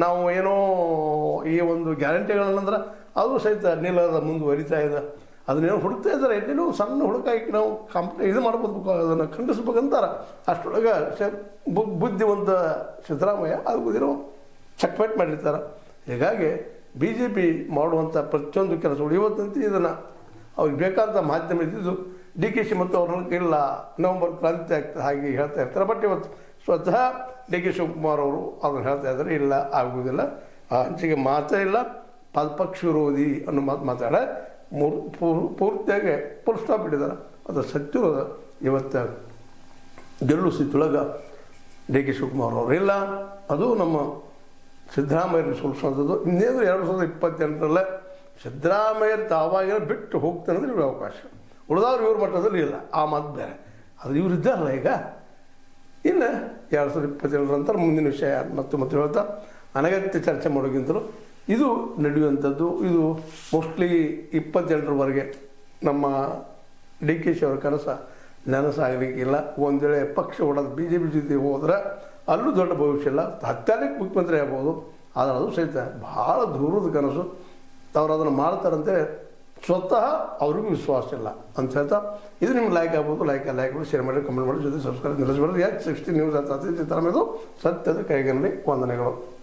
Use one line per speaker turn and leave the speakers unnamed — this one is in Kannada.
ನಾವು ಏನೋ ಈ ಒಂದು ಗ್ಯಾರಂಟಿಗಳನ್ನಂದ್ರೆ ಅದು ಸಹಿತ ನಿಲ್ಲದ ಮುಂದುವರಿತಾ ಇದೆ. ಅದನ್ನೇನೋ ಹುಡುಕ್ತಾ ಇದ್ದಾರೆ, ಎಲ್ಲೇನೋ ಸಣ್ಣ ಹುಡುಕಾಗಿ ನಾವು ಇದು ಮಾಡ್ಬೋದು, ಅದನ್ನು ಖಂಡಿಸ್ಬೇಕಂತಾರೆ. ಅಷ್ಟರೊಳಗೆ ಬುದ್ಧಿವಂತ ಸಿದ್ದರಾಮಯ್ಯ ಅದು ಏನೋ ಚೆಕ್ಮೇಟ್ ಮಾಡಿರ್ತಾರೆ. ಹೀಗಾಗಿ ಬಿ ಜೆ ಪಿ ಮಾಡುವಂಥ ಪ್ರತಿಯೊಂದು ಕೆಲಸಗಳು ಇವತ್ತಂತೂ ಇದನ್ನು ಅವ್ರಿಗೆ ಬೇಕಾದಂಥ ಮಾಧ್ಯಮ ಇದ್ದಿದ್ದು ಡಿ ಕೆ ಶಿ ಮತ್ತು ಅವ್ರ ಇಲ್ಲ ನವಂಬರ್ ಕ್ರಾಂತಿ ಆಗ್ತದೆ ಹಾಗೆ ಹೇಳ್ತಾ ಇರ್ತಾರೆ. ಬಟ್ ಇವತ್ತು ಸ್ವತಃ ಡಿ ಕೆ ಶಿವಕುಮಾರ್ ಅವರು ಅದನ್ನು ಹೇಳ್ತಾ ಇದ್ದಾರೆ, ಇಲ್ಲ ಆಗುವುದಿಲ್ಲ, ಆ ಹಂಚಿಗೆ ಮಾತೇ ಇಲ್ಲ, ಪಕ್ಷ ವಿರೋಧಿ ಅನ್ನೋ ಮಾತಾಡ ಪೂರ್ತಿಯಾಗಿ ಫುಲ್ ಸ್ಟಾಪ್ ಇಟ್ಟಿದ್ದಾರೆ. ಅದು ಸತ್ಯದ ಇವತ್ತು ಗೆಲ್ಲು ಸ್ಥಿತಿಯೊಳಗೆ ಡಿ ಕೆ ಶಿವಕುಮಾರ್ ಅವರು ಇಲ್ಲ, ಅದು ನಮ್ಮ ಸಿದ್ದರಾಮಯ್ಯನ ಸೋಲಿಸುವಂಥದ್ದು. ಇನ್ನೇನು 2028 ಸಿದ್ದರಾಮಯ್ಯ ತಾವಾಗಿರೋ ಬಿಟ್ಟು ಹೋಗ್ತಾನೆ ಅಂದ್ರೆ ಇವ್ರ ಅವಕಾಶ, ಉಳಿದವ್ರು ಇವ್ರ ಮಟ್ಟದಲ್ಲಿ ಇಲ್ಲ. ಆ ಮಾತು ಬೇರೆ, ಅದು ಇವರಿದ್ದಾರಲ್ಲ ಈಗ. ಇನ್ನು 2027 ನಂತರ ಮುಂದಿನ ವಿಷಯ ಮತ್ತೆ ಹೇಳ್ತಾ ಅನಗತ್ಯ ಚರ್ಚೆ ಮಾಡೋಕ್ಕಿಂತಲೂ ಇದು ನಡೆಯುವಂಥದ್ದು. ಇದು ಮೋಸ್ಟ್ಲಿ 28ರವರೆಗೆ ನಮ್ಮ ಡಿ ಕೆ ಶಿ ಅವರ ನನಸಾಗಲಿಕ್ಕಿಲ್ಲ. ಒಂದು ವೇಳೆ ಪಕ್ಷ ಹೊಡೆದು ಬಿ ಜೆ ಪಿ ಜೊತೆ ಹೋದ್ರೆ ಅಲ್ಲೂ ದೊಡ್ಡ ಭವಿಷ್ಯ ಇಲ್ಲ, ಹತ್ತಾರಕ್ಕೆ ಮುಖ್ಯಮಂತ್ರಿ ಆಗ್ಬೋದು. ಆದರೆ ಅದು ಸಹಿತ ಭಾಳ ದೂರದ ಕನಸು. ಅವ್ರು ಅದನ್ನು ಮಾಡ್ತಾರಂತೆ ಸ್ವತಃ ಅವ್ರಿಗೂ ವಿಶ್ವಾಸ ಇಲ್ಲ ಅಂತ ಹೇಳ್ತಾ, ಇದು ನಿಮ್ಗೆ ಲೈಕ್ ಆಗ್ಬೋದು. ಲೈಕ್ ಮಾಡಿ, ಶೇರ್ ಮಾಡಿ, ಕಮೆಂಟ್ ಮಾಡಿ, ಜೊತೆ ಸಬ್ಸ್ಕ್ರೈಬ್ ನಿಲ್ಲಿಸಬಾರ್ದು. ಯಾಕೆ 60 ನ್ಯೂಸ್ ಸಿದ್ದರಾಮಯ್ಯದು ಸತ್ಯದ ಕೈಗನ್ನಡಿ ವಂದನೆಗಳು.